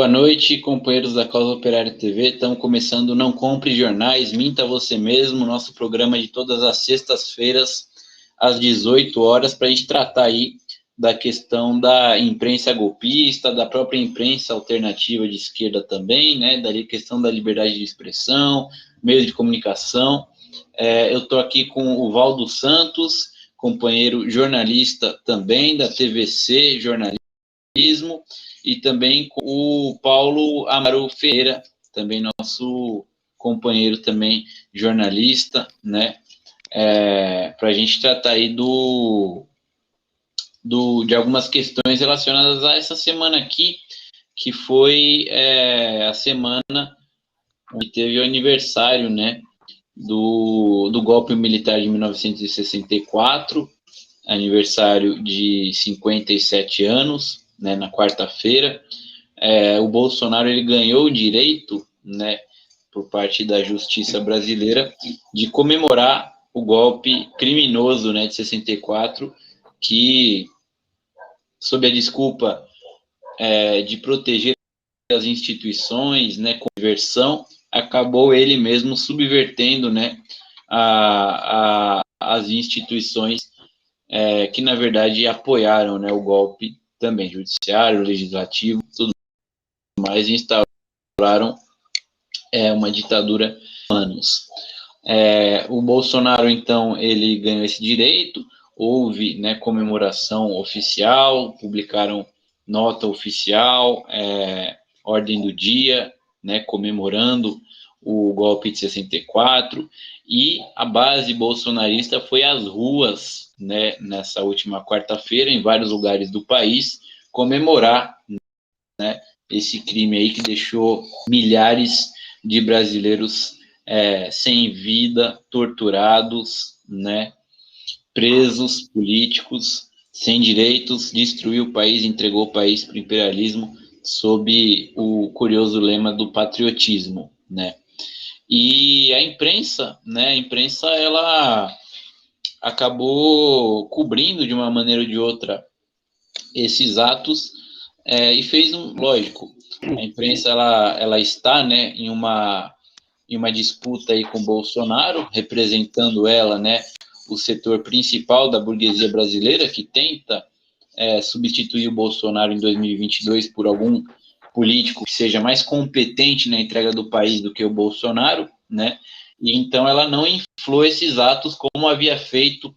Boa noite, companheiros da Causa Operária TV. Estamos começando Não Compre Jornais, Minta Você Mesmo, nosso programa de todas as sextas-feiras, às 18 horas, para a gente tratar aí da questão da imprensa golpista, da própria imprensa alternativa de esquerda também, né, da questão da liberdade de expressão, meios de comunicação. Eu estou aqui com o Valdo Santos, companheiro jornalista também da TVC Jornalismo, e também com o Paulo Amaro Ferreira, também nosso companheiro também jornalista, né, para a gente tratar aí de algumas questões relacionadas a essa semana aqui, que foi a semana onde teve o aniversário, né, do golpe militar de 1964, aniversário de 57 anos, né, na quarta-feira. O Bolsonaro ele ganhou o direito, né, por parte da justiça brasileira, de comemorar o golpe criminoso, né, de 64, que, sob a desculpa de proteger as instituições, né, com diversão, acabou ele mesmo subvertendo, né, as instituições que, na verdade, apoiaram, né, o golpe também, judiciário, legislativo, tudo mais, e instauraram uma ditadura há anos. O Bolsonaro, então, ele ganhou esse direito, houve, né, comemoração oficial, publicaram nota oficial, ordem do dia, né, comemorando o golpe de 64, e a base bolsonarista foi às ruas, né, nessa última quarta-feira, em vários lugares do país, comemorar, né, esse crime aí que deixou milhares de brasileiros sem vida, torturados, né, presos políticos, sem direitos, destruiu o país, entregou o país para o imperialismo, sob o curioso lema do patriotismo, né? E a imprensa, né? A imprensa, ela acabou cobrindo de uma maneira ou de outra esses atos, e fez lógico, a imprensa ela está, né, em uma disputa aí com Bolsonaro, representando ela, né, o setor principal da burguesia brasileira, que tenta substituir o Bolsonaro em 2022 por algum político que seja mais competente na entrega do país do que o Bolsonaro, né? E então ela não inflou esses atos como havia feito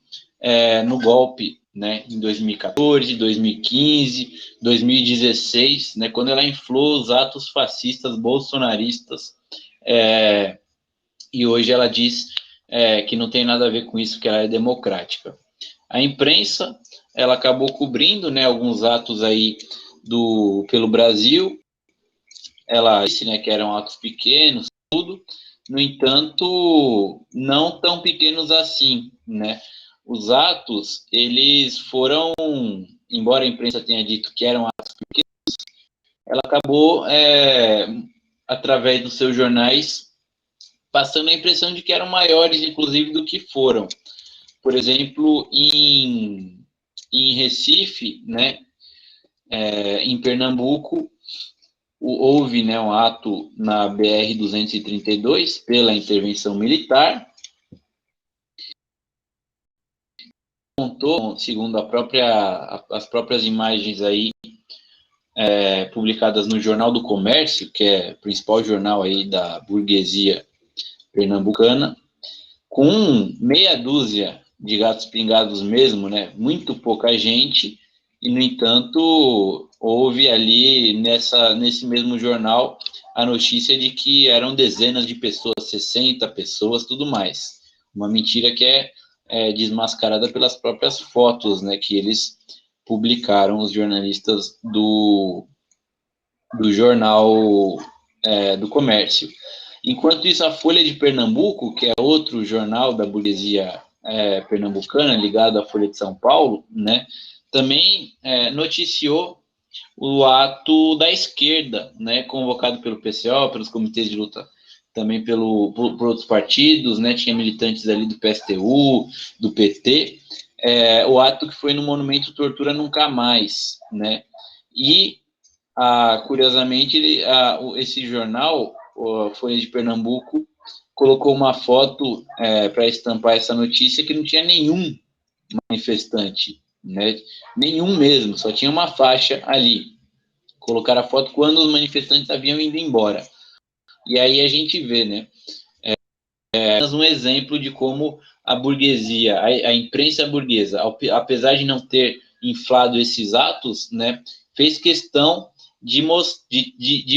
no golpe, né, em 2014, 2015, 2016, né, quando ela inflou os atos fascistas bolsonaristas, e hoje ela diz que não tem nada a ver com isso, que ela é democrática. A imprensa, ela acabou cobrindo, né, alguns atos aí pelo Brasil. Ela disse, né, que eram atos pequenos, tudo. No entanto, não tão pequenos assim, né? Os atos, eles foram, embora a imprensa tenha dito que eram atos pequenos, ela acabou, através dos seus jornais, passando a impressão de que eram maiores, inclusive, do que foram. Por exemplo, em Recife, né, em Pernambuco, houve, né, um ato na BR-232 pela intervenção militar. Contou, segundo as próprias imagens aí publicadas no Jornal do Comércio, que é o principal jornal aí da burguesia pernambucana, com meia dúzia de gatos pingados mesmo, né? Muito pouca gente, e, no entanto, houve ali nesse mesmo jornal a notícia de que eram dezenas de pessoas, 60 pessoas, tudo mais. Uma mentira que é desmascarada pelas próprias fotos, né, que eles publicaram, os jornalistas do Jornal do Comércio. Enquanto isso, a Folha de Pernambuco, que é outro jornal da burguesia pernambucana, ligado à Folha de São Paulo, né, também noticiou o ato da esquerda, né, convocado pelo PCO, pelos comitês de luta, também por outros partidos, né, tinha militantes ali do PSTU, do PT, o ato que foi no Monumento Tortura Nunca Mais, né, e Curiosamente, esse jornal, Folha de Pernambuco, colocou uma foto para estampar essa notícia que não tinha nenhum manifestante, né? Nenhum mesmo, só tinha uma faixa ali. Colocaram a foto quando os manifestantes haviam ido embora. E aí a gente vê, né? Um exemplo de como a burguesia, a imprensa burguesa, apesar de não ter inflado esses atos, né, fez questão de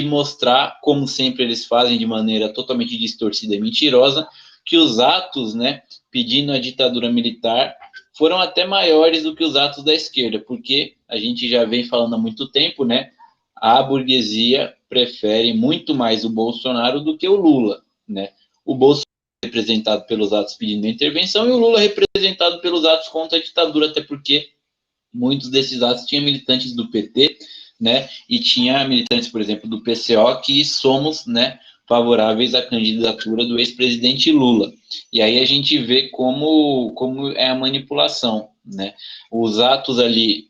mostrar, como sempre eles fazem de maneira totalmente distorcida e mentirosa, que os atos, né, pedindo a ditadura militar foram até maiores do que os atos da esquerda, porque a gente já vem falando há muito tempo, né, a burguesia prefere muito mais o Bolsonaro do que o Lula, né? O Bolsonaro representado pelos atos pedindo intervenção e o Lula representado pelos atos contra a ditadura, até porque muitos desses atos tinham militantes do PT, né, e tinha militantes, por exemplo, do PCO, que somos, né, favoráveis à candidatura do ex-presidente Lula. E aí a gente vê como é a manipulação, né? Os atos ali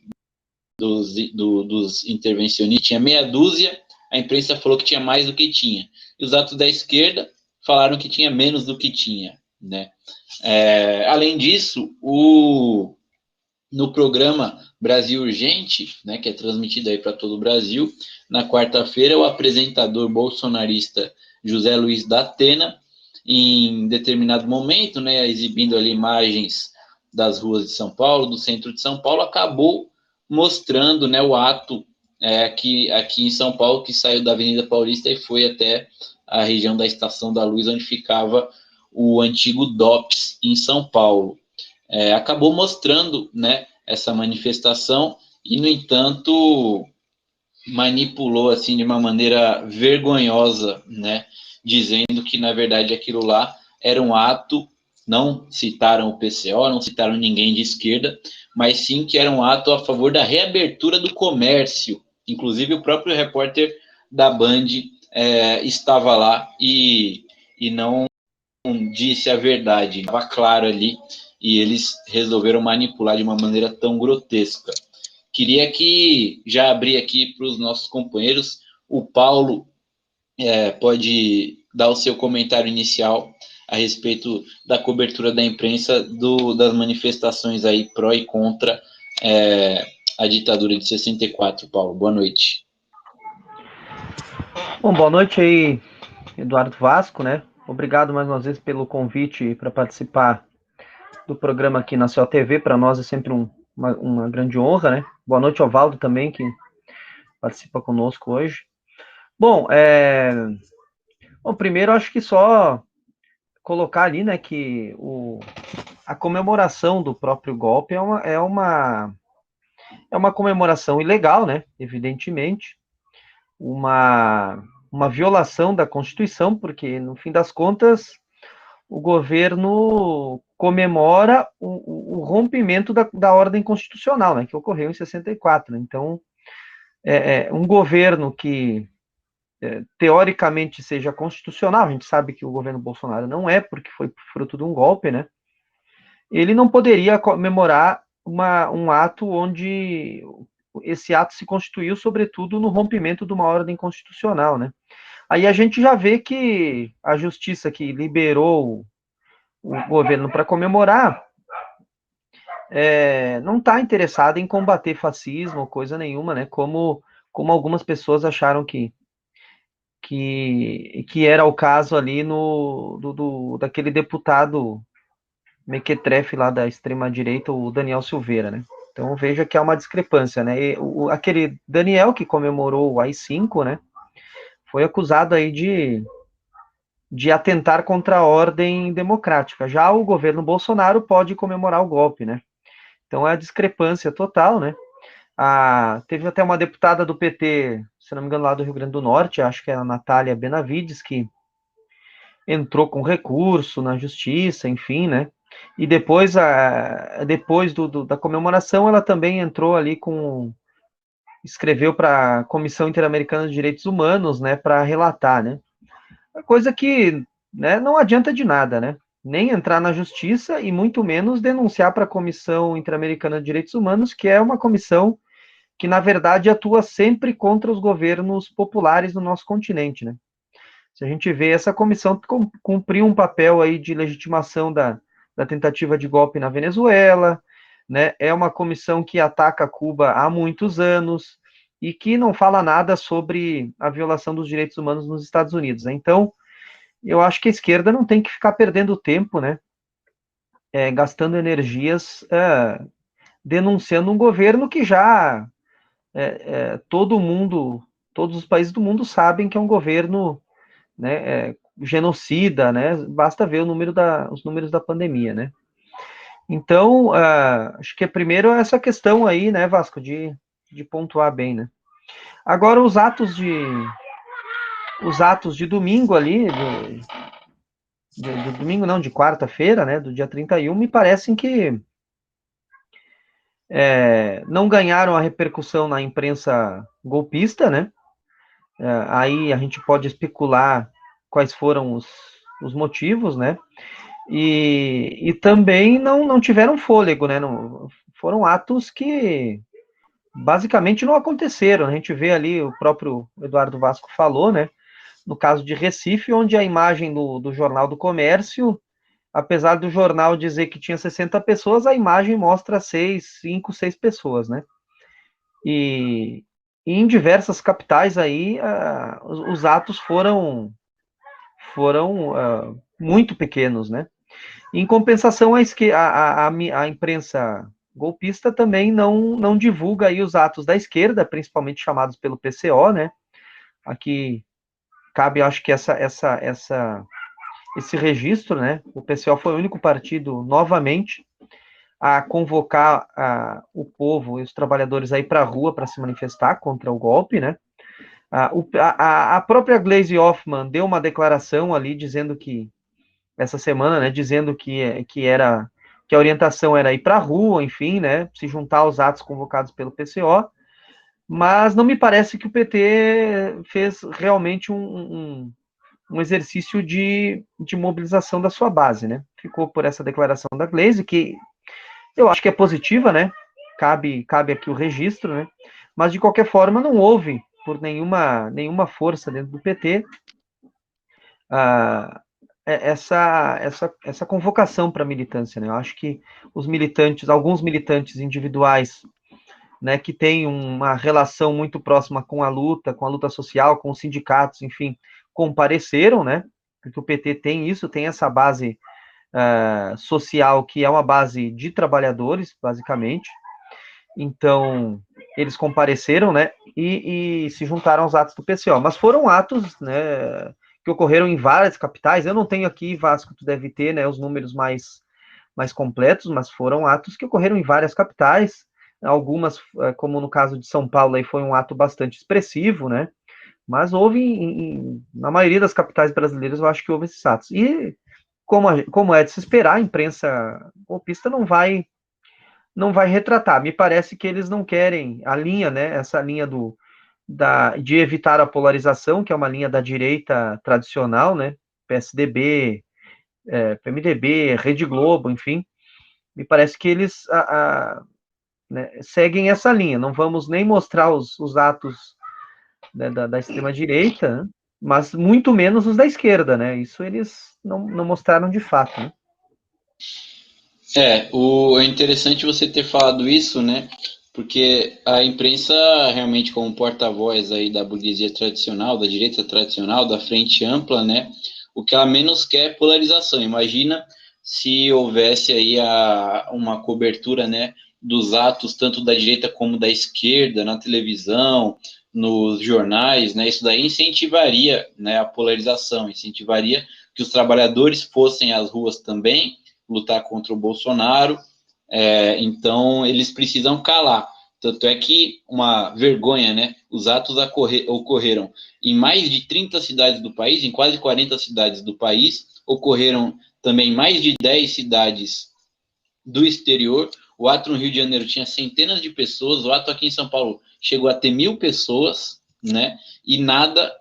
dos intervencionistas tinha meia dúzia, a imprensa falou que tinha mais do que tinha. E os atos da esquerda falaram que tinha menos do que tinha, né? Além disso, no programa Brasil Urgente, né, que é transmitido aí para todo o Brasil, na quarta-feira, o apresentador bolsonarista José Luiz da Atena, em determinado momento, né, exibindo ali imagens das ruas de São Paulo, do centro de São Paulo, acabou mostrando, né, o ato aqui em São Paulo, que saiu da Avenida Paulista e foi até a região da Estação da Luz, onde ficava o antigo DOPS em São Paulo. Acabou mostrando, né, essa manifestação e, no entanto, manipulou assim de uma maneira vergonhosa, né, dizendo que na verdade aquilo lá era um ato, não citaram o PCO, não citaram ninguém de esquerda, mas sim que era um ato a favor da reabertura do comércio. Inclusive o próprio repórter da Band estava lá e não disse a verdade, estava claro ali, e eles resolveram manipular de uma maneira tão grotesca. Queria que já abrir aqui para os nossos companheiros, o Paulo pode dar o seu comentário inicial a respeito da cobertura da imprensa das manifestações aí pró e contra a ditadura de 64, Paulo. Boa noite. Bom, boa noite aí, Eduardo Vasco, né? Obrigado mais uma vez pelo convite para participar do programa aqui na sua TV. Para nós é sempre uma grande honra, né? Boa noite ao Valdo também, que participa conosco hoje. Bom, primeiro acho que só colocar ali, né, que a comemoração do próprio golpe é uma comemoração ilegal, né? Evidentemente, uma violação da Constituição, porque no fim das contas o governo comemora o rompimento da ordem constitucional, né, que ocorreu em 64. Então, um governo que teoricamente seja constitucional, a gente sabe que o governo Bolsonaro não é, porque foi fruto de um golpe, né, ele não poderia comemorar um ato onde esse ato se constituiu, sobretudo, no rompimento de uma ordem constitucional, né. Aí a gente já vê que a justiça que liberou o governo para comemorar não está interessada em combater fascismo ou coisa nenhuma, né? Como algumas pessoas acharam que era o caso ali daquele deputado mequetrefe lá da extrema-direita, o Daniel Silveira, né? Então veja que há uma discrepância, né? Aquele Daniel que comemorou o AI-5, né? Foi acusado aí de atentar contra a ordem democrática. Já o governo Bolsonaro pode comemorar o golpe, né? Então é a discrepância total, né? Teve até uma deputada do PT, se não me engano, lá do Rio Grande do Norte, acho que é a Natália Benavides, que entrou com recurso na justiça, enfim, né? E depois da comemoração, ela também entrou ali escreveu para a Comissão Interamericana de Direitos Humanos, né, para relatar, né? Coisa que, né, não adianta de nada, né? Nem entrar na justiça e muito menos denunciar para a Comissão Interamericana de Direitos Humanos, que é uma comissão que na verdade atua sempre contra os governos populares no nosso continente, né? Se a gente vê, essa comissão cumpriu um papel aí de legitimação da tentativa de golpe na Venezuela, né? É uma comissão que ataca Cuba há muitos anos e que não fala nada sobre a violação dos direitos humanos nos Estados Unidos, né? Então, eu acho que a esquerda não tem que ficar perdendo tempo, né? Gastando energias denunciando um governo que já todo mundo, todos os países do mundo sabem que é um governo, né, genocida, né? Basta ver os números da pandemia, né? Então, acho que primeiro essa questão aí, né, Vasco, de pontuar bem, né? Agora os atos de domingo ali, de domingo não, de quarta-feira, né, do dia 31, me parecem que não ganharam a repercussão na imprensa golpista, né? Aí a gente pode especular quais foram os motivos, né? E também não tiveram fôlego, né? Não, foram atos que basicamente não aconteceram. A gente vê ali, o próprio Eduardo Vasco falou, né? No caso de Recife, onde a imagem do Jornal do Comércio, apesar do jornal dizer que tinha 60 pessoas, a imagem mostra 5, 6 pessoas, né? E em diversas capitais aí, os atos foram muito pequenos, né? Em compensação, a imprensa golpista também não divulga aí os atos da esquerda, principalmente chamados pelo PCO, né? Aqui cabe, acho que esse registro, né? O PCO foi o único partido, novamente, a convocar o povo e os trabalhadores aí para a rua para se manifestar contra o golpe, né? A própria Gleisi Hoffmann deu uma declaração ali dizendo que essa semana, né, dizendo que a orientação era ir para a rua, enfim, né, se juntar aos atos convocados pelo PCO, mas não me parece que o PT fez realmente um exercício de mobilização da sua base, né? Ficou por essa declaração da Gleisi, que eu acho que é positiva, né? Cabe aqui o registro, né? Mas de qualquer forma não houve por nenhuma força dentro do PT essa convocação para a militância, né? Eu acho que alguns militantes individuais, né, que têm uma relação muito próxima com a luta social, com os sindicatos, enfim, compareceram, né? Porque o PT tem isso, tem essa base social que é uma base de trabalhadores, basicamente. Então, eles compareceram, né, e se juntaram aos atos do PCO. Mas foram atos, né, que ocorreram em várias capitais. Eu não tenho aqui, Vasco, tu deve ter, né, os números mais completos, mas foram atos que ocorreram em várias capitais. Algumas, como no caso de São Paulo, aí foi um ato bastante expressivo, né, mas houve na maioria das capitais brasileiras, eu acho que houve esses atos. E, como é de se esperar, a imprensa golpista não vai retratar. Me parece que eles não querem a linha, né? Essa linha de evitar a polarização, que é uma linha da direita tradicional, né? PSDB, PMDB, Rede Globo, enfim. Me parece que eles né, seguem essa linha. Não vamos nem mostrar os atos, né, da extrema-direita, né, mas muito menos os da esquerda, né? Isso eles não mostraram de fato, né? É interessante você ter falado isso, né? Porque a imprensa, realmente, como porta-voz aí da burguesia tradicional, da direita tradicional, da frente ampla, né? O que ela menos quer é polarização. Imagina se houvesse aí uma cobertura, né, dos atos tanto da direita como da esquerda na televisão, nos jornais, né? Isso daí incentivaria, né, a polarização, incentivaria que os trabalhadores fossem às ruas também lutar contra o Bolsonaro, então eles precisam calar. Tanto é que uma vergonha, né? Os atos ocorreram em mais de 30 cidades do país, em quase 40 cidades do país, ocorreram também em mais de 10 cidades do exterior. O ato no Rio de Janeiro tinha centenas de pessoas, o ato aqui em São Paulo chegou a ter 1.000 pessoas, né? E nada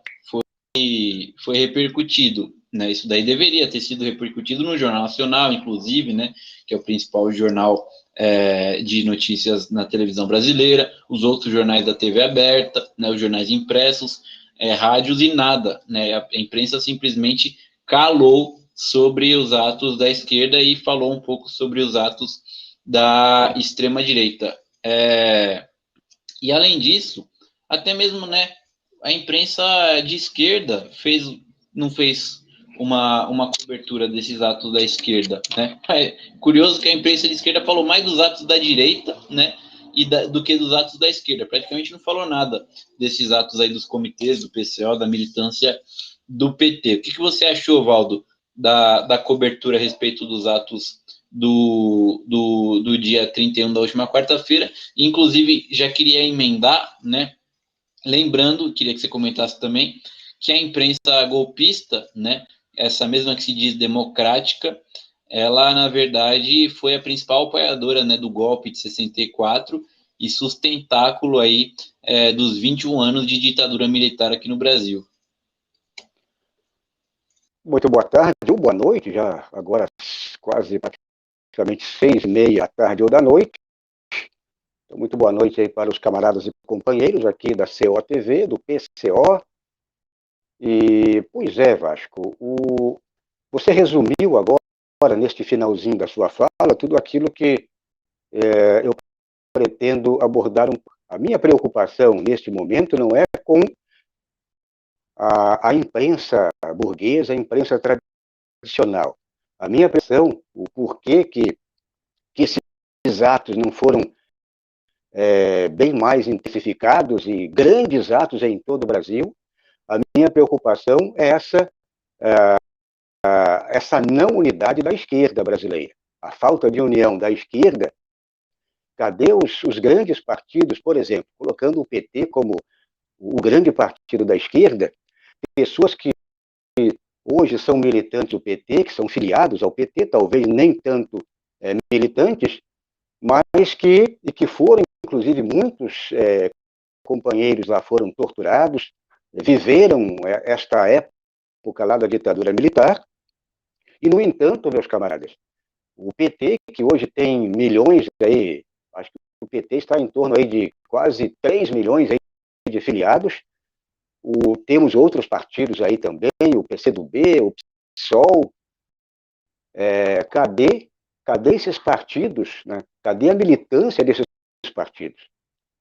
foi repercutido, né? Isso daí deveria ter sido repercutido no Jornal Nacional, inclusive, né? Que é o principal jornal de notícias na televisão brasileira, os outros jornais da TV aberta, né, os jornais impressos, rádios e nada, né? A imprensa simplesmente calou sobre os atos da esquerda e falou um pouco sobre os atos da extrema-direita. E além disso, até mesmo, né, a imprensa de esquerda não fez uma cobertura desses atos da esquerda, né? É curioso que a imprensa de esquerda falou mais dos atos da direita, né, do que dos atos da esquerda. Praticamente não falou nada desses atos aí dos comitês, do PCO, da militância do PT. O que você achou, Valdo, da cobertura a respeito dos atos do dia 31 da última quarta-feira? Inclusive, já queria emendar, né? Lembrando, queria que você comentasse também, que a imprensa golpista, né, essa mesma que se diz democrática, ela, na verdade, foi a principal apoiadora, né, do golpe de 64 e sustentáculo aí dos 21 anos de ditadura militar aqui no Brasil. Muito boa tarde ou boa noite, já agora quase praticamente 6h30 da tarde ou da noite. Então, muito boa noite aí para os camaradas e companheiros aqui da COTV, do PCO. E, pois é, Vasco, você resumiu agora, neste finalzinho da sua fala, tudo aquilo que eu pretendo abordar. A minha preocupação neste momento não é com a imprensa burguesa, a imprensa tradicional. A minha impressão, o porquê que esses atos não foram bem mais intensificados e grandes atos em todo o Brasil, a minha preocupação é essa não unidade da esquerda brasileira. A falta de união da esquerda. Cadê os grandes partidos, por exemplo, colocando o PT como o grande partido da esquerda, pessoas que hoje são militantes do PT, que são filiados ao PT, talvez nem tanto militantes, mas que foram, inclusive, muitos companheiros lá foram torturados, viveram esta época lá da ditadura militar, e, no entanto, meus camaradas, o PT, que hoje tem milhões, aí, acho que o PT está em torno aí de quase 3 milhões aí de filiados, temos outros partidos aí também, o PCdoB, o PSOL, cadê esses partidos, né? Cadê a militância desses partidos?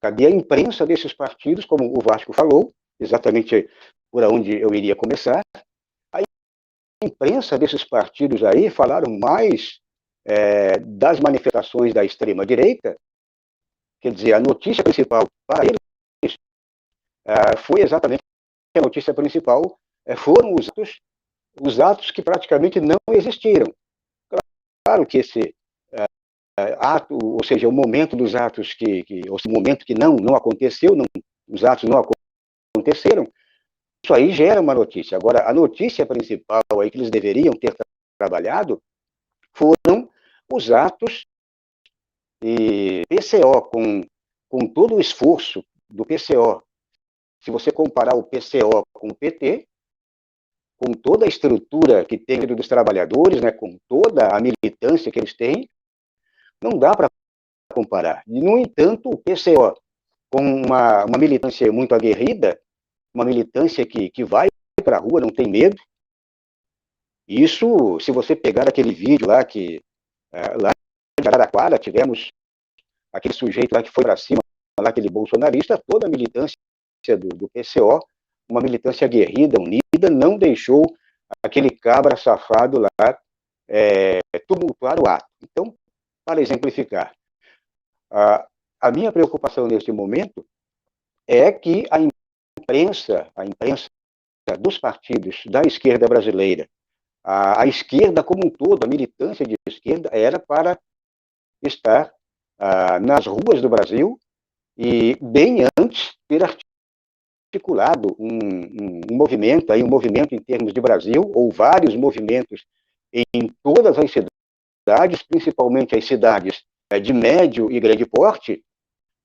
Cadê a imprensa desses partidos, como o Vasco falou, exatamente por onde eu iria começar? A imprensa desses partidos aí falaram mais das manifestações da extrema-direita, quer dizer, a notícia principal para eles foi exatamente a notícia principal, foram os atos que praticamente não existiram. Claro que esse ato, ou seja, o momento dos atos o momento que não aconteceu, os atos não aconteceram, isso aí gera uma notícia. Agora, a notícia principal aí que eles deveriam ter trabalhado foram os atos e PCO, com todo o esforço do PCO. Se você comparar o PCO com o PT, com toda a estrutura que tem dos trabalhadores, né, com toda a militância que eles têm, não dá para comparar. E, no entanto, o PCO, com uma militância muito aguerrida, uma militância que vai para a rua, não tem medo. Isso, se você pegar aquele vídeo lá, lá em Araraquara, tivemos aquele sujeito lá que foi para cima, lá, aquele bolsonarista, toda a militância do PCO, uma militância aguerrida, unida, não deixou aquele cabra safado lá tumultuar o ato. Então, para exemplificar, a minha preocupação neste momento é que a imprensa dos partidos da esquerda brasileira, a esquerda como um todo, a militância de esquerda, era para estar nas ruas do Brasil e, bem antes, ter articulado um movimento, um movimento em termos de Brasil, ou vários movimentos em todas as cidades, principalmente as cidades de médio e grande porte,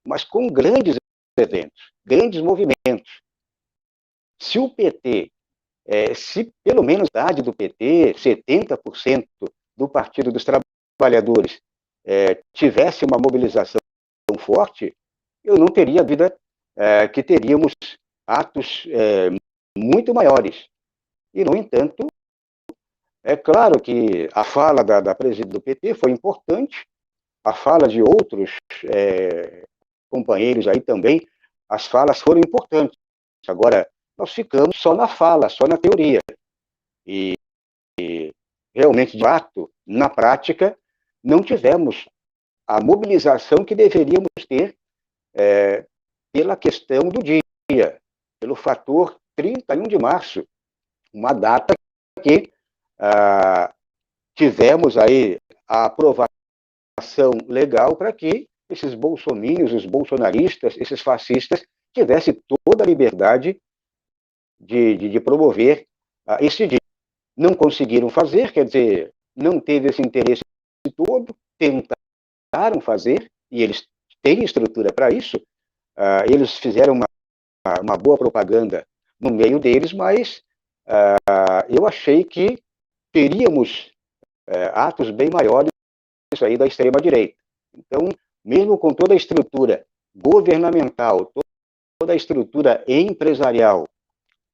mas com grandes eventos, grandes movimentos. Se o PT, se pelo menos a idade do PT, 70% do Partido dos Trabalhadores, tivesse uma mobilização forte, eu não teria a vida que teríamos atos muito maiores. E, no entanto, é claro que a fala da presidente do PT foi importante, a fala de outros companheiros aí também, as falas foram importantes. Agora, nós ficamos só na fala, só na teoria. E realmente, de fato, na prática, não tivemos a mobilização que deveríamos ter pela questão do dia, pelo fator 31 de março, uma data que tivemos aí a aprovação legal para que esses bolsominions, os bolsonaristas, esses fascistas, tivessem toda a liberdade de promover esse dia. Não conseguiram fazer, quer dizer, não teve esse interesse todo, tentaram fazer, e eles têm estrutura para isso, eles fizeram uma boa propaganda no meio deles, mas eu achei que teríamos atos bem maiores aí da extrema-direita. Então, mesmo com toda a estrutura governamental, toda a estrutura empresarial,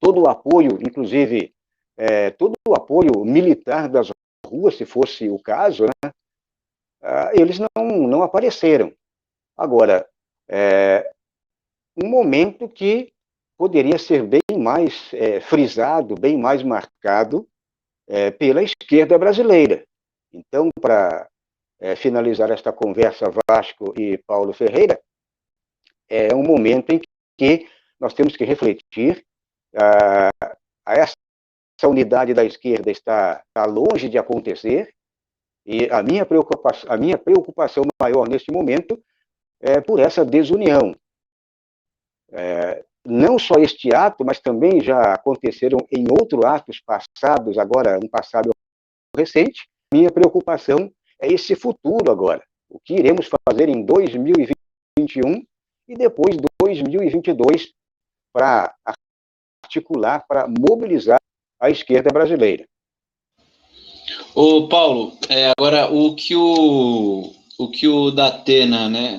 todo o apoio, inclusive, todo o apoio militar das ruas, se fosse o caso, né, eles não apareceram. Agora, um momento que poderia ser bem mais frisado, bem mais marcado pela esquerda brasileira. Então, para finalizar esta conversa, Vasco e Paulo Ferreira, é um momento em que nós temos que refletir. Essa unidade da esquerda está longe de acontecer, e a minha preocupação maior neste momento é por essa desunião. Não só este ato, mas também já aconteceram em outros atos passados, agora um passado recente. Minha preocupação é esse futuro agora. O que iremos fazer em 2021 e depois 2022 para articular, para mobilizar a esquerda brasileira. Ô, Paulo, agora o que o Datena, né,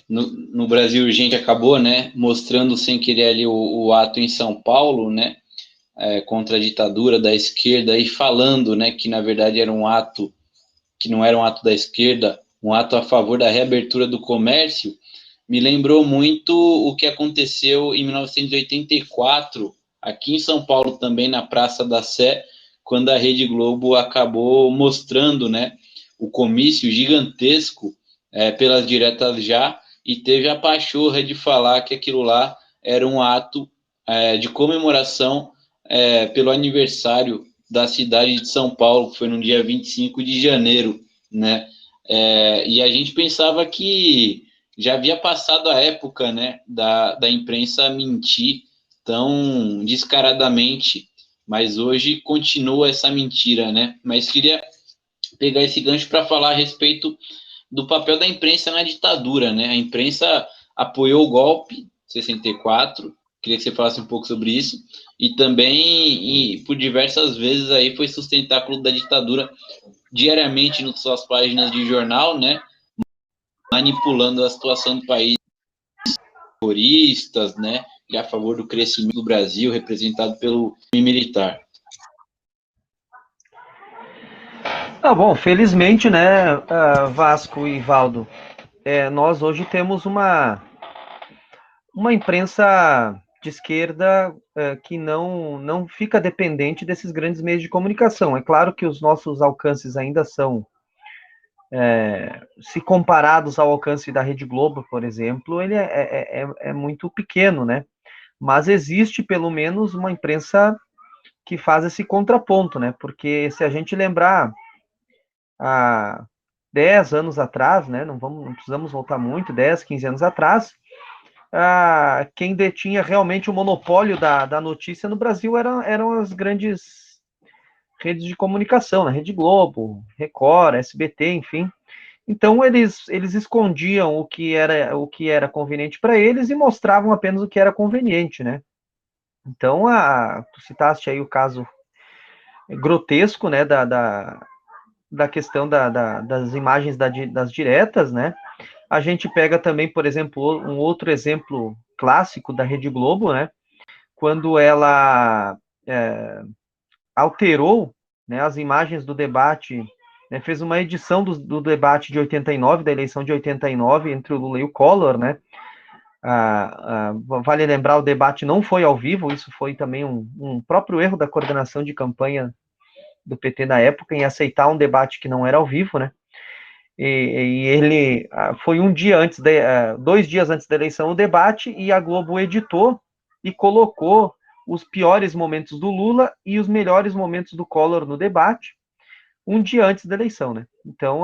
no Brasil Urgente acabou, né, mostrando sem querer ali o ato em São Paulo, né, contra a ditadura da esquerda, e falando, né, que na verdade era um ato que não era um ato da esquerda, um ato a favor da reabertura do comércio, me lembrou muito o que aconteceu em 1984, aqui em São Paulo também, na Praça da Sé, quando a Rede Globo acabou mostrando, né, o comício gigantesco pelas diretas já, e teve a pachorra de falar que aquilo lá era um ato de comemoração pelo aniversário da cidade de São Paulo, que foi no dia 25 de janeiro, né? E a gente pensava que já havia passado a época, né, da imprensa mentir tão descaradamente, mas hoje continua essa mentira, né? Mas queria pegar esse gancho para falar a respeito do papel da imprensa na ditadura, né? A imprensa apoiou o golpe 64, queria que você falasse um pouco sobre isso, e também, por diversas vezes aí, foi sustentáculo da ditadura diariamente nas suas páginas de jornal, né? Manipulando a situação do país, terroristas, né? E a favor do crescimento do Brasil, representado pelo militar. Bom, felizmente, né, Vasco e Valdo, nós hoje temos uma imprensa de esquerda que não fica dependente desses grandes meios de comunicação. É claro que os nossos alcances ainda são, se comparados ao alcance da Rede Globo, por exemplo, ele é muito pequeno, né? Mas existe, pelo menos, uma imprensa que faz esse contraponto, né? Porque se a gente lembrar há 10 anos atrás, né? Não precisamos voltar muito, 10, 15 anos atrás, quem detinha realmente o monopólio da notícia no Brasil eram as grandes redes de comunicação, né? Rede Globo, Record, SBT, enfim. Então eles escondiam o que era conveniente para eles e mostravam apenas o que era conveniente, né? Então, tu citaste aí o caso grotesco, né, da questão das imagens das diretas, né? A gente pega também, por exemplo, um outro exemplo clássico da Rede Globo, né? Quando ela alterou, né, as imagens do debate, né, fez uma edição do debate de 89, da eleição de 89, entre o Lula e o Collor, né? Vale lembrar, o debate não foi ao vivo, isso foi também um próprio erro da coordenação de campanha do PT na época, em aceitar um debate que não era ao vivo, né? E ele foi 2 dias antes da eleição o debate, e a Globo editou e colocou os piores momentos do Lula e os melhores momentos do Collor no debate, um dia antes da eleição, né? Então,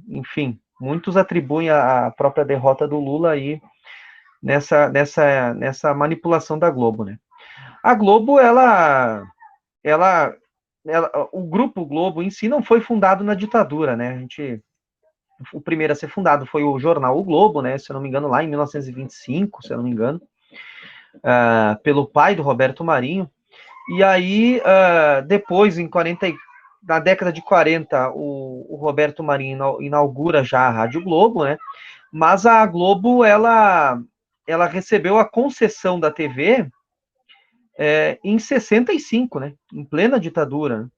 enfim, muitos atribuem a própria derrota do Lula aí nessa manipulação da Globo, né? A Globo, o Grupo Globo em si não foi fundado na ditadura, né? O primeiro a ser fundado foi o jornal O Globo, né? Se eu não me engano, lá em 1925, se eu não me engano, pelo pai do Roberto Marinho. E aí, depois, na década de 40, o Roberto Marinho inaugura já a Rádio Globo, né? Mas a Globo, ela recebeu a concessão da TV em 65, né? Em plena ditadura, né?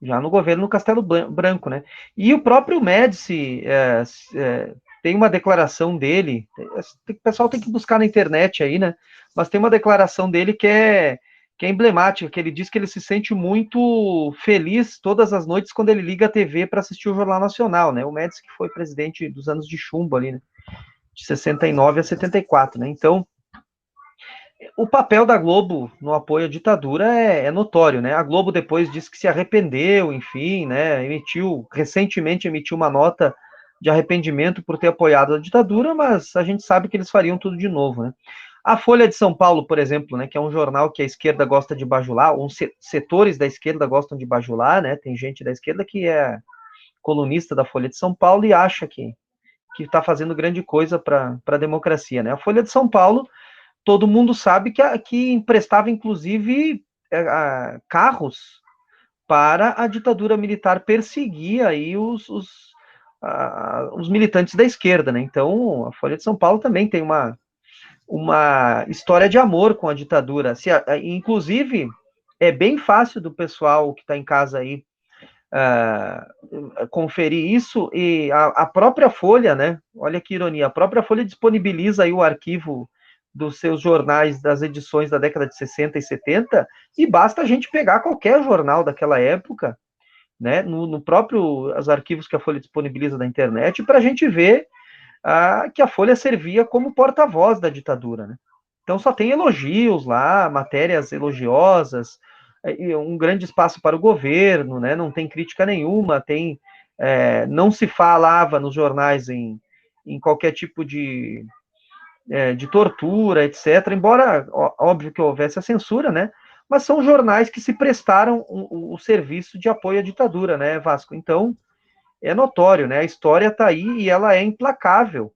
Já no governo Castelo Branco, né? E o próprio Médici tem uma declaração dele, o pessoal tem que buscar na internet aí, né? Mas tem uma declaração dele que é emblemática, que ele diz que ele se sente muito feliz todas as noites quando ele liga a TV para assistir o Jornal Nacional, né? O Médici que foi presidente dos anos de chumbo ali, né? De 69 a 74, né? Então, o papel da Globo no apoio à ditadura é notório, né? A Globo depois disse que se arrependeu, enfim, né? Recentemente emitiu uma nota de arrependimento por ter apoiado a ditadura, mas a gente sabe que eles fariam tudo de novo, né? A Folha de São Paulo, por exemplo, né, que é um jornal que a esquerda gosta de bajular, ou setores da esquerda gostam de bajular, né? Tem gente da esquerda que é colunista da Folha de São Paulo e acha que está fazendo grande coisa para a democracia, né? A Folha de São Paulo, todo mundo sabe que emprestava, inclusive, carros para a ditadura militar perseguir aí os militantes da esquerda, né? Então, a Folha de São Paulo também tem uma história de amor com a ditadura. Inclusive, é bem fácil do pessoal que está em casa aí conferir isso, e a própria Folha, né? Olha que ironia, a própria Folha disponibiliza aí o arquivo dos seus jornais das edições da década de 60 e 70, e basta a gente pegar qualquer jornal daquela época, né, no próprio os arquivos que a Folha disponibiliza da internet, para a gente ver que a Folha servia como porta-voz da ditadura, né? Então só tem elogios lá, matérias elogiosas, um grande espaço para o governo, né? Não tem crítica nenhuma, não se falava nos jornais em qualquer tipo de tortura, etc. Embora, óbvio que houvesse a censura, né? Mas são jornais que se prestaram o serviço de apoio à ditadura, né, Vasco? Então, é notório, né? A história está aí e ela é implacável,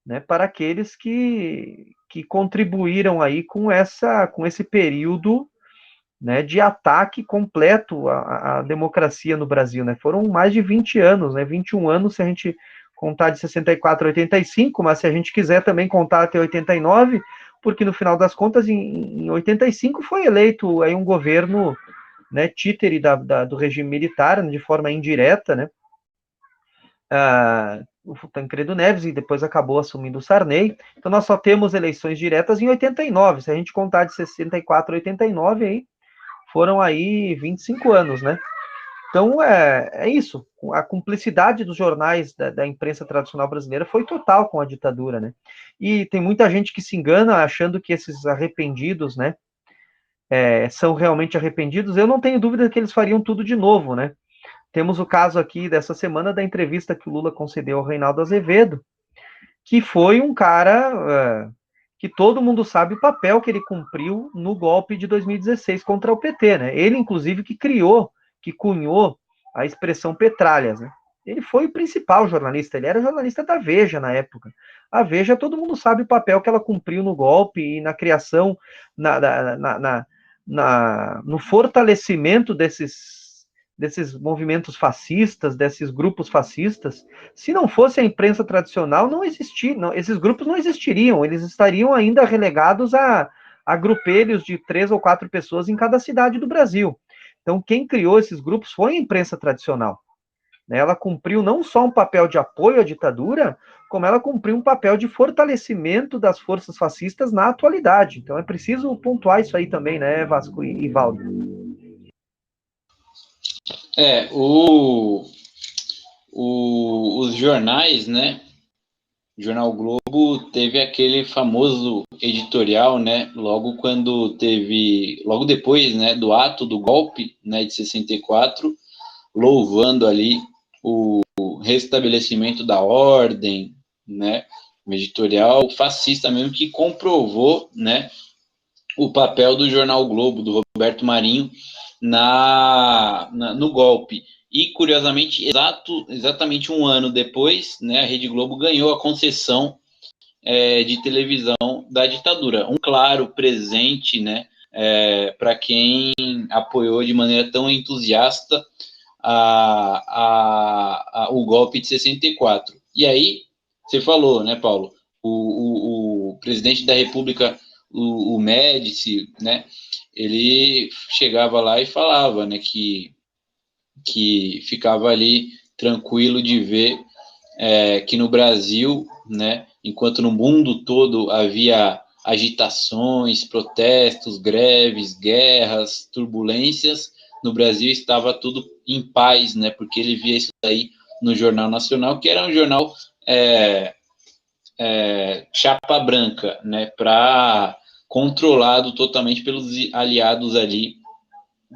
né? Para aqueles que contribuíram aí com esse período, né, de ataque completo à democracia no Brasil, né? Foram mais de 20 anos, né? 21 anos se a gente contar de 64 a 85, mas se a gente quiser também contar até 89, porque no final das contas, em 85 foi eleito aí um governo, né, títere do regime militar, de forma indireta, né? O Tancredo Neves, e depois acabou assumindo o Sarney. Então nós só temos eleições diretas em 89, se a gente contar de 64 a 89, aí foram aí 25 anos, né? Então, é isso. A cumplicidade dos jornais da imprensa tradicional brasileira foi total com a ditadura, né? E tem muita gente que se engana achando que esses arrependidos, né, são realmente arrependidos. Eu não tenho dúvida que eles fariam tudo de novo, né? Temos o caso aqui dessa semana da entrevista que o Lula concedeu ao Reinaldo Azevedo, que foi um cara que todo mundo sabe o papel que ele cumpriu no golpe de 2016 contra o PT, né? Ele, inclusive, que cunhou a expressão petralhas, né? Ele foi o principal jornalista, ele era jornalista da Veja na época. A Veja, todo mundo sabe o papel que ela cumpriu no golpe e na criação, no fortalecimento desses movimentos fascistas, desses grupos fascistas. Se não fosse a imprensa tradicional, esses grupos não existiriam, eles estariam ainda relegados a grupelhos de 3 ou 4 pessoas em cada cidade do Brasil. Então, quem criou esses grupos foi a imprensa tradicional. Ela cumpriu não só um papel de apoio à ditadura, como ela cumpriu um papel de fortalecimento das forças fascistas na atualidade. Então é preciso pontuar isso aí também, né, Vasco e Valdo? Os jornais, né? O Jornal Globo teve aquele famoso editorial, né? Logo depois, né, do ato do golpe, né, de 64, louvando ali o restabelecimento da ordem, né? Um editorial fascista mesmo que comprovou, né, o papel do Jornal Globo, do Roberto Marinho, no golpe. E, curiosamente, exatamente um ano depois, né, a Rede Globo ganhou a concessão de televisão da ditadura. Um claro presente, né, para quem apoiou de maneira tão entusiasta o golpe de 64. E aí, você falou, né, Paulo, o presidente da República, o Médici, né, ele chegava lá e falava, né, que ficava ali tranquilo de ver que no Brasil, né, enquanto no mundo todo havia agitações, protestos, greves, guerras, turbulências, no Brasil estava tudo em paz, né, porque ele via isso aí no Jornal Nacional, que era um jornal chapa branca, né, controlado totalmente pelos aliados ali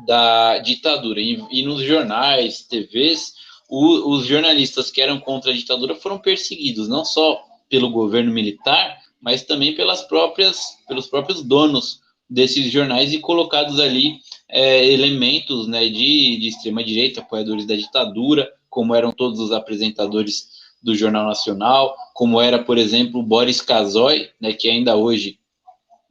da ditadura. E nos jornais, TVs, os jornalistas que eram contra a ditadura foram perseguidos, não só pelo governo militar, mas também pelos próprios donos desses jornais e colocados ali elementos, né, de extrema-direita, apoiadores da ditadura, como eram todos os apresentadores do Jornal Nacional, como era, por exemplo, o Boris Casoy, né, que ainda hoje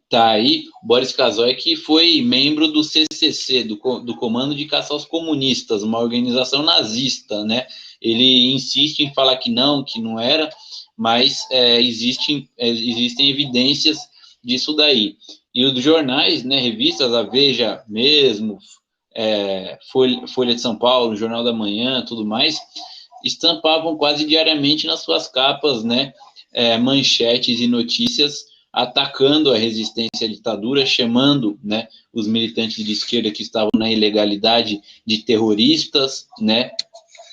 está aí, o Boris Casoy, que foi membro do CCC, do Comando de Caça aos Comunistas, uma organização nazista, né? Ele insiste em falar que não era, mas existem evidências disso daí. E os jornais, né, revistas, a Veja mesmo, Folha de São Paulo, Jornal da Manhã, tudo mais, estampavam quase diariamente nas suas capas, né, manchetes e notícias atacando a resistência à ditadura, chamando, né, os militantes de esquerda que estavam na ilegalidade de terroristas, né,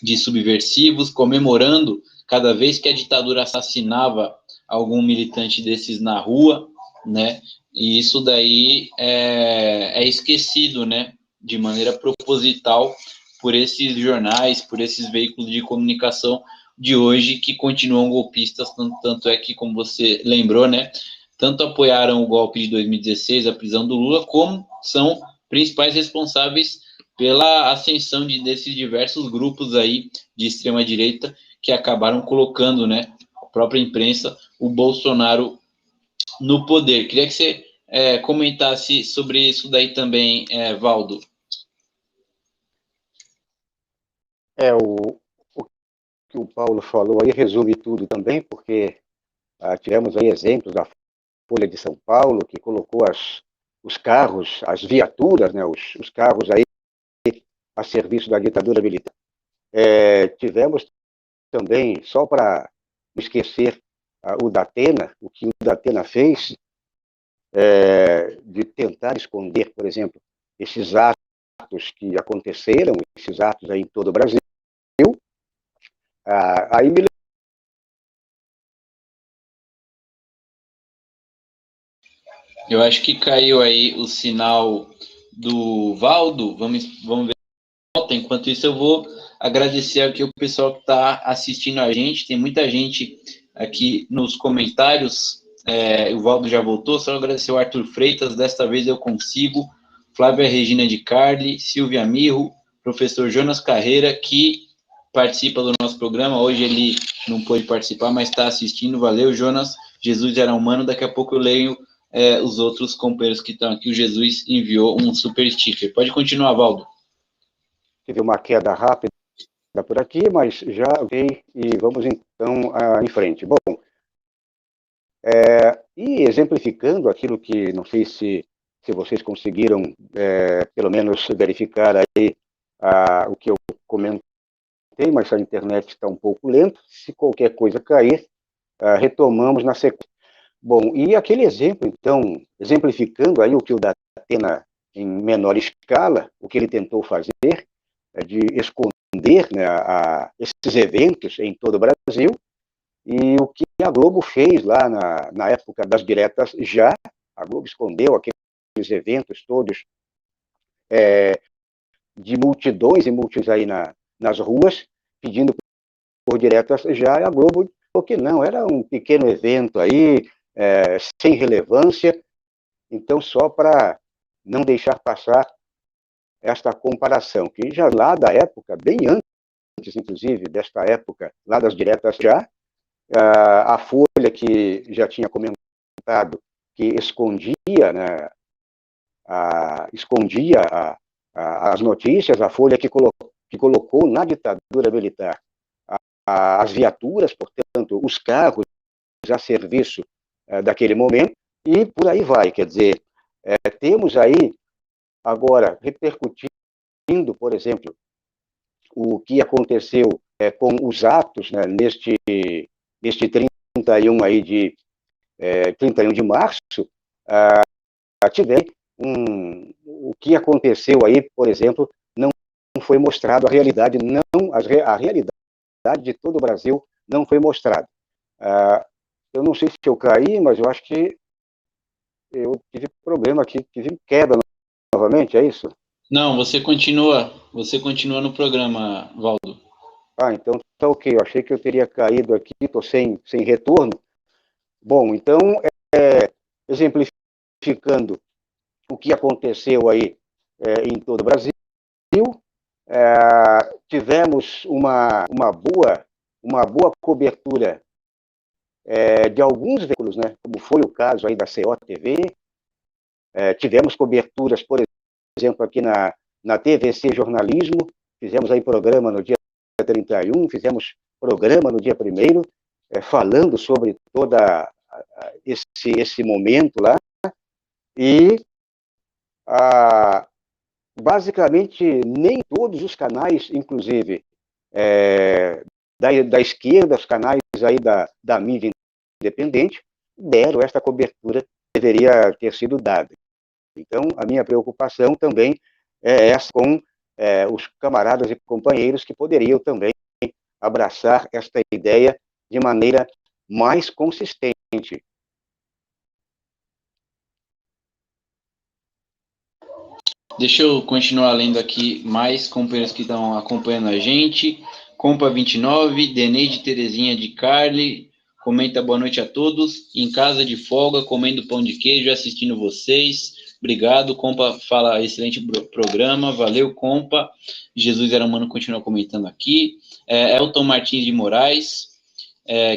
de subversivos, comemorando cada vez que a ditadura assassinava algum militante desses na rua, né, e isso daí é esquecido, né, de maneira proposital por esses jornais, por esses veículos de comunicação de hoje que continuam golpistas, tanto é que, como você lembrou, né, tanto apoiaram o golpe de 2016, a prisão do Lula, como são principais responsáveis pela ascensão desses diversos grupos aí de extrema-direita que acabaram colocando, né, a própria imprensa, o Bolsonaro no poder. Queria que você comentasse sobre isso daí também, Valdo. O que o Paulo falou aí resume tudo também, porque tivemos aí exemplos da Folha de São Paulo, que colocou os carros, as viaturas, né, os carros aí a serviço da ditadura militar. Tivemos também, só para esquecer o Datena, o que o Datena fez, de tentar esconder, por exemplo, esses atos que aconteceram, esses atos aí em todo o Brasil, aí me Eu acho que caiu aí o sinal do Valdo. Vamos ver. Enquanto isso, eu vou agradecer aqui o pessoal que está assistindo a gente. Tem muita gente aqui nos comentários. O Valdo já voltou. Só agradecer o Arthur Freitas. Desta vez eu consigo. Flávia Regina de Carli, Silvia Mirro, professor Jonas Carreira, que participa do nosso programa. Hoje ele não pôde participar, mas está assistindo. Valeu, Jonas. Jesus era humano. Daqui a pouco eu leio os outros companheiros que estão aqui. O Jesus enviou um super sticker. Pode continuar, Valdo. teve uma queda rápida por aqui, mas já veio e vamos então em frente. Bom, e exemplificando aquilo que não sei se vocês conseguiram pelo menos verificar aí o que eu comentei, mas a internet está um pouco lenta. Se qualquer coisa cair, retomamos na sequência. Bom, e aquele exemplo, então, exemplificando aí o que o Datena, em menor escala, o que ele tentou fazer, de esconder, né, esses eventos em todo o Brasil, e o que a Globo fez lá na época das diretas já, a Globo escondeu aqueles eventos todos de multidões e multidões aí nas ruas, pedindo por diretas já, e a Globo, porque não, era um pequeno evento aí, sem relevância, então só para não deixar passar esta comparação, que já lá da época, bem antes, inclusive, desta época, lá das diretas já, a Folha, que já tinha comentado, que escondia, né, as notícias, a Folha que colocou na ditadura militar as viaturas, portanto, os carros a serviço daquele momento, e por aí vai. Quer dizer, temos aí, agora, repercutindo, por exemplo, o que aconteceu com os atos, né, neste 31 aí de 31 de março, tivemos o que aconteceu aí, por exemplo, não foi mostrado a realidade, a realidade de todo o Brasil não foi mostrada. Eu não sei se eu caí, mas eu acho que eu tive problema aqui, tive queda novamente, é isso? Não, você continua no programa, Valdo. Então tá ok, eu achei que eu teria caído aqui, estou sem retorno. Bom, então, exemplificando o que aconteceu aí em todo o Brasil, tivemos uma boa cobertura de alguns veículos, né, como foi o caso aí da CO-TV, tivemos coberturas, por exemplo, aqui na TVC Jornalismo, fizemos aí programa no dia 31, fizemos programa no dia 1º, falando sobre toda esse momento lá, e basicamente nem todos os canais, inclusive da esquerda, os canais aí da mídia independente, deram esta cobertura que deveria ter sido dada. Então, a minha preocupação também é essa com os camaradas e companheiros que poderiam também abraçar esta ideia de maneira mais consistente. Deixa eu continuar lendo aqui mais companheiros que estão acompanhando a gente. Compa 29, Deneide Terezinha de Carli, comenta boa noite a todos. Em casa de folga, comendo pão de queijo, assistindo vocês. Obrigado, Compa, fala excelente programa. Valeu, Compa. Jesus era humano, continua comentando aqui. Elton Martins de Moraes,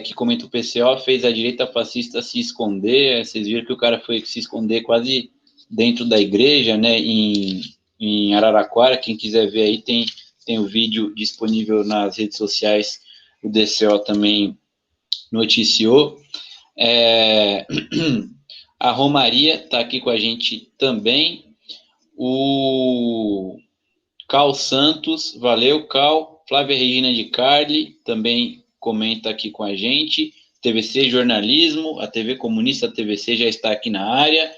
que comenta o PCO, fez a direita fascista se esconder. Vocês viram que o cara foi se esconder quase dentro da igreja, né, em Araraquara. Quem quiser ver aí, tem o vídeo disponível nas redes sociais. O DCO também noticiou. A Romaria está aqui com a gente também. O Cal Santos, valeu, Cal. Flávia Regina de Carli também comenta aqui com a gente. TVC Jornalismo, a TV Comunista, a TVC já está aqui na área,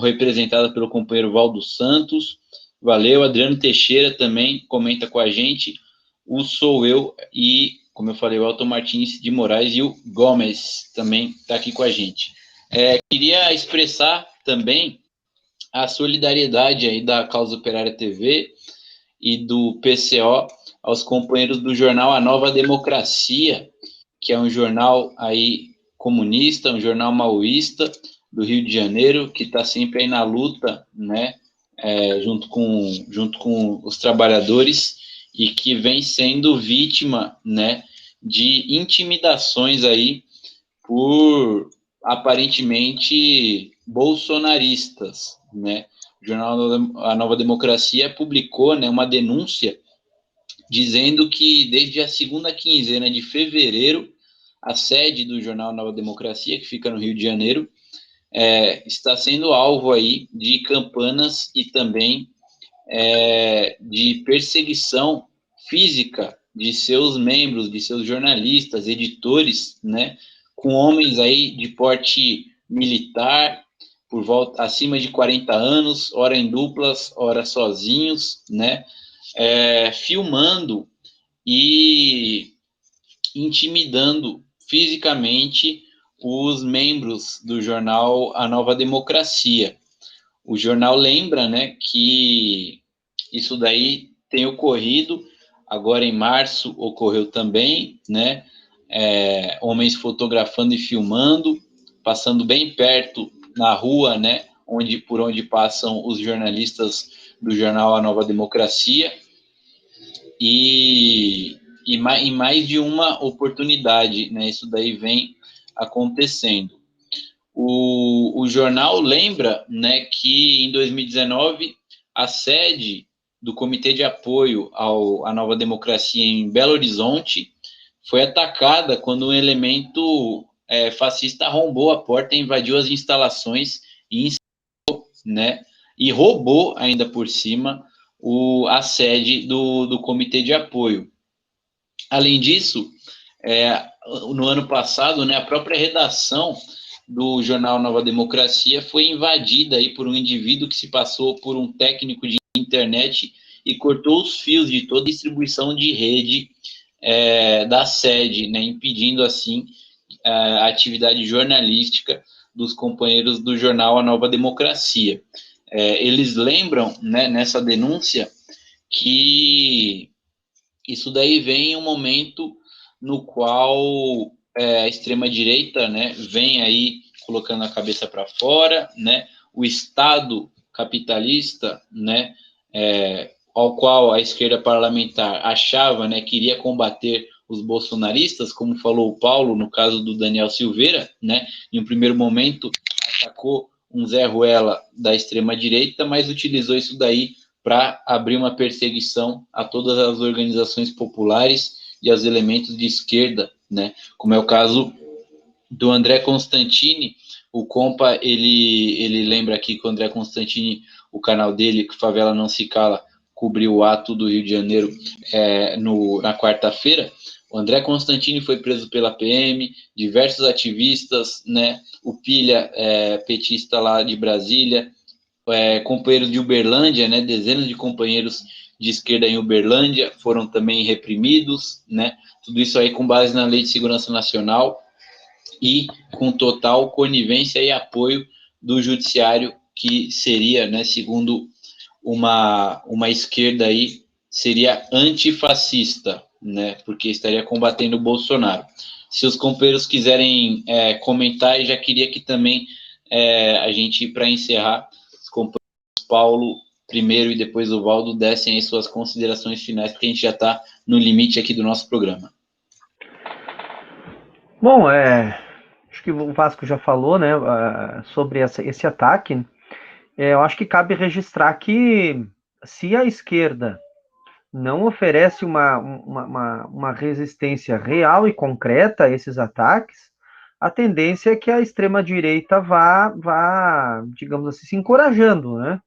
representada pelo companheiro Valdo Santos. Valeu. Adriano Teixeira também comenta com a gente. O Sou Eu e, como eu falei, o Elton Martins de Moraes e o Gomes também está aqui com a gente. Queria expressar também a solidariedade aí da Causa Operária TV e do PCO aos companheiros do jornal A Nova Democracia, que é um jornal aí comunista, um jornal maoísta do Rio de Janeiro, que está sempre aí na luta, né, junto com os trabalhadores, e que vem sendo vítima, né, de intimidações aí por aparentemente bolsonaristas, né. O jornal A Nova Democracia publicou, né, uma denúncia dizendo que desde a segunda quinzena de fevereiro, a sede do jornal Nova Democracia, que fica no Rio de Janeiro, está sendo alvo aí de campanas e também de perseguição física de seus membros, de seus jornalistas, editores, né, com homens aí de porte militar, por volta acima de 40 anos, ora em duplas, ora sozinhos, né, filmando e intimidando fisicamente os membros do jornal A Nova Democracia. O jornal lembra, né, que isso daí tem ocorrido, agora em março ocorreu também, né, homens fotografando e filmando, passando bem perto na rua, né, por onde passam os jornalistas do jornal A Nova Democracia, e em mais de uma oportunidade, né, isso daí vem acontecendo. O jornal lembra, né, que em 2019 a sede do Comitê de Apoio à Nova Democracia em Belo Horizonte foi atacada quando um elemento fascista arrombou a porta, invadiu as instalações e, né, e roubou ainda por cima a sede do Comitê de Apoio. Além disso, no ano passado, né, a própria redação do jornal Nova Democracia foi invadida aí por um indivíduo que se passou por um técnico de internet e cortou os fios de toda a distribuição de rede da sede, né, impedindo assim a atividade jornalística dos companheiros do jornal A Nova Democracia. Eles lembram, né, nessa denúncia, que isso daí vem em um momento no qual a extrema-direita, né, vem aí colocando a cabeça para fora, né, o Estado capitalista, né, ao qual a esquerda parlamentar achava, né, que iria combater os bolsonaristas, como falou o Paulo no caso do Daniel Silveira, né, em um primeiro momento atacou um Zé Ruela da extrema-direita, mas utilizou isso daí para abrir uma perseguição a todas as organizações populares e aos elementos de esquerda, né? Como é o caso do André Constantini. O Compa, ele lembra aqui que o André Constantini, o canal dele, que Favela Não Se Cala, cobriu o ato do Rio de Janeiro na quarta-feira. O André Constantini foi preso pela PM, diversos ativistas, né? O Pilha, petista lá de Brasília, companheiros de Uberlândia, né, dezenas de companheiros de esquerda em Uberlândia foram também reprimidos, né, tudo isso aí com base na Lei de Segurança Nacional e com total conivência e apoio do judiciário, que seria, né, segundo uma esquerda aí, seria antifascista, né, porque estaria combatendo o Bolsonaro. Se os companheiros quiserem comentar, eu já queria que também a gente, para encerrar, companheiros Paulo primeiro e depois o Valdo dessem aí suas considerações finais, porque a gente já está no limite aqui do nosso programa. Bom, acho que o Vasco já falou, né, sobre esse ataque. Eu acho que cabe registrar que se a esquerda não oferece uma resistência real e concreta a esses ataques, a tendência é que a extrema-direita vá, digamos assim, se encorajando, né?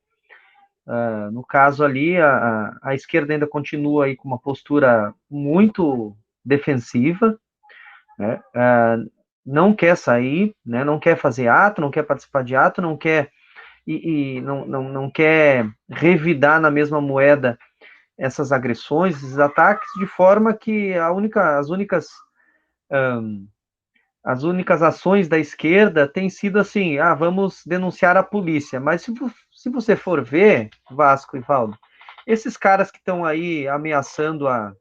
No caso ali, a esquerda ainda continua aí com uma postura muito defensiva, né? Não quer sair, né? Não quer fazer ato, não quer participar de ato, não quer não quer revidar na mesma moeda essas agressões, esses ataques, de forma que as únicas ações da esquerda têm sido assim, vamos denunciar a polícia. Mas se você for ver, Vasco e Valdo, esses caras que estão aí ameaçando a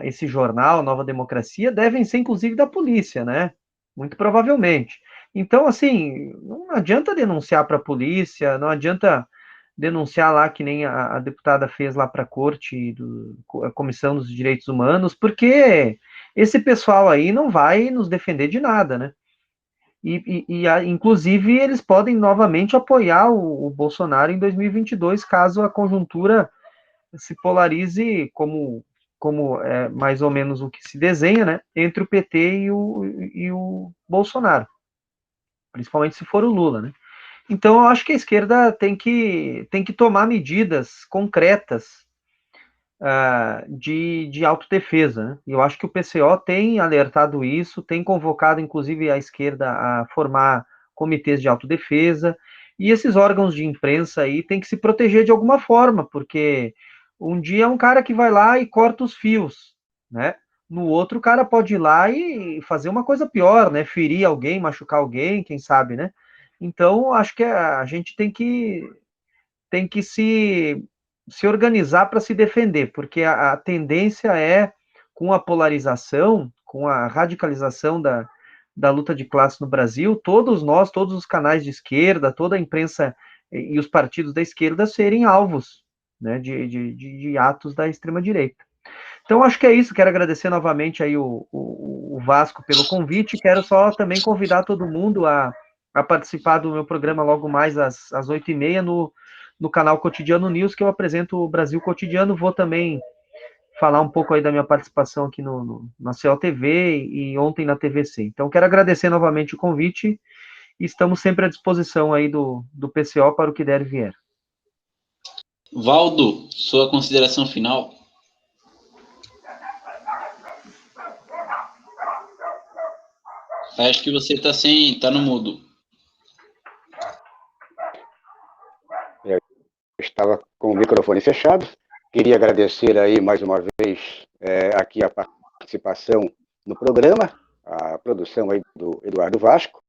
esse jornal, Nova Democracia, devem ser inclusive da polícia, né? Muito provavelmente. Então, assim, não adianta denunciar para a polícia, não adianta denunciar lá que nem a deputada fez lá para a corte, a Comissão dos Direitos Humanos, porque esse pessoal aí não vai nos defender de nada, né? Inclusive, eles podem novamente apoiar o Bolsonaro em 2022, caso a conjuntura se polarize como é mais ou menos o que se desenha, né, entre o PT e o Bolsonaro, principalmente se for o Lula, né. Então, eu acho que a esquerda tem que tomar medidas concretas de autodefesa, né? Eu acho que o PCO tem alertado isso, tem convocado, inclusive, a esquerda a formar comitês de autodefesa, e esses órgãos de imprensa aí têm que se proteger de alguma forma, porque um dia é um cara que vai lá e corta os fios, né? No outro, o cara pode ir lá e fazer uma coisa pior, né? Ferir alguém, machucar alguém, quem sabe, né? Então, acho que a gente tem que se organizar para se defender, porque a tendência é, com a polarização, com a radicalização da luta de classe no Brasil, todos nós, todos os canais de esquerda, toda a imprensa e os partidos da esquerda serem alvos, né, de atos da extrema-direita. Então, acho que é isso. Quero agradecer novamente aí o Vasco pelo convite. Quero só também convidar todo mundo a participar do meu programa logo mais às 8h30 no canal Cotidiano News, que eu apresento o Brasil Cotidiano. Vou também falar um pouco aí da minha participação aqui na COTV e ontem na TVC. Então, quero agradecer novamente o convite e estamos sempre à disposição aí do PCO para o que der e vier. Valdo, sua consideração final? Acho que você está no mudo. Eu estava com o microfone fechado. Queria agradecer aí mais uma vez aqui a participação no programa, a produção aí do Eduardo Vasco.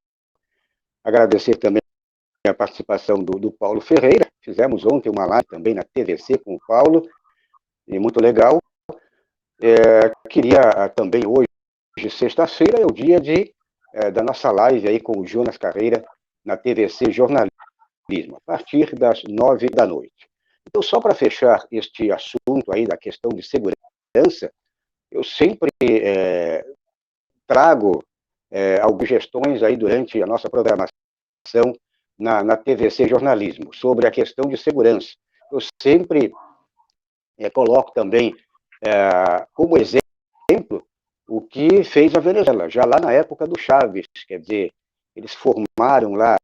Agradecer também a participação do Paulo Ferreira. Fizemos ontem uma live também na TVC com o Paulo, e muito legal. Queria também hoje, sexta-feira, é o dia da nossa live aí com o Jonas Carreira na TVC Jornalismo, a partir das 9h. Então, só para fechar este assunto aí da questão de segurança, eu sempre trago algumas sugestões aí durante a nossa programação na TVC Jornalismo sobre a questão de segurança. Eu sempre coloco também como exemplo o que fez a Venezuela, já lá na época do Chávez, quer dizer, eles formaram lá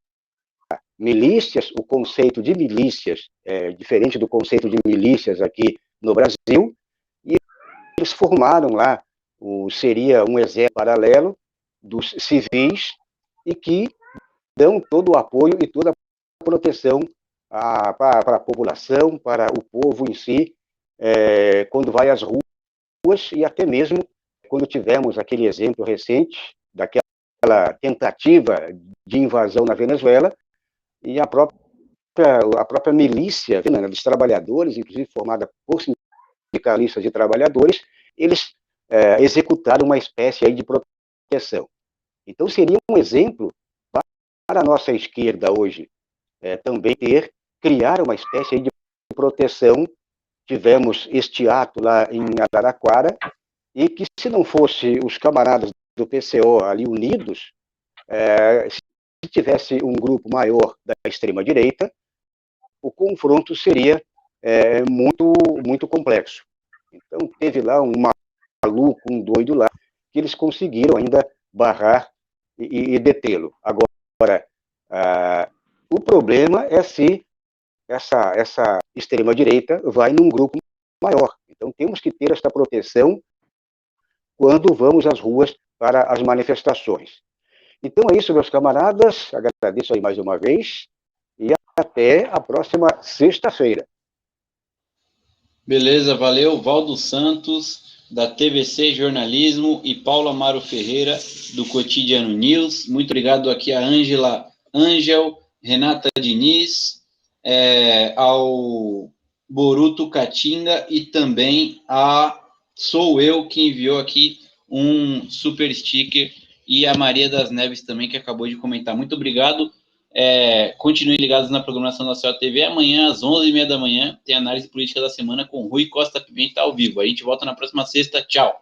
milícias. O conceito de milícias é diferente do conceito de milícias aqui no Brasil, e eles formaram lá seria um exército paralelo dos civis e que dão todo o apoio e toda a proteção para a população, para o povo em si, quando vai às ruas, e até mesmo quando tivemos aquele exemplo recente daquela tentativa de invasão na Venezuela, e a própria milícia dos trabalhadores, inclusive formada por sindicalistas e trabalhadores, eles executaram uma espécie aí de proteção. Então, seria um exemplo para a nossa esquerda hoje também criar uma espécie aí de proteção. Tivemos este ato lá em Araraquara, e que, se não fosse os camaradas do PCO ali unidos, se tivesse um grupo maior da extrema-direita, o confronto seria muito, muito complexo. Então, teve lá um maluco, um doido lá, que eles conseguiram ainda barrar e detê-lo. Agora, o problema é se essa extrema-direita vai num grupo maior. Então, temos que ter esta proteção quando vamos às ruas para as manifestações. Então é isso, meus camaradas. Agradeço aí mais uma vez e até a próxima sexta-feira. Beleza, valeu. Valdo Santos, da TVC Jornalismo, e Paulo Amaro Ferreira, do Cotidiano News. Muito obrigado aqui a Ângel, Renata Diniz, ao Boruto Catinga, e também a Sou Eu, que enviou aqui um super sticker, e a Maria das Neves também, que acabou de comentar. Muito obrigado. Continuem ligados na programação da COTV. Amanhã, às 11h30 da manhã, tem análise política da semana com Rui Costa Pimenta ao vivo. A gente volta na próxima sexta. Tchau.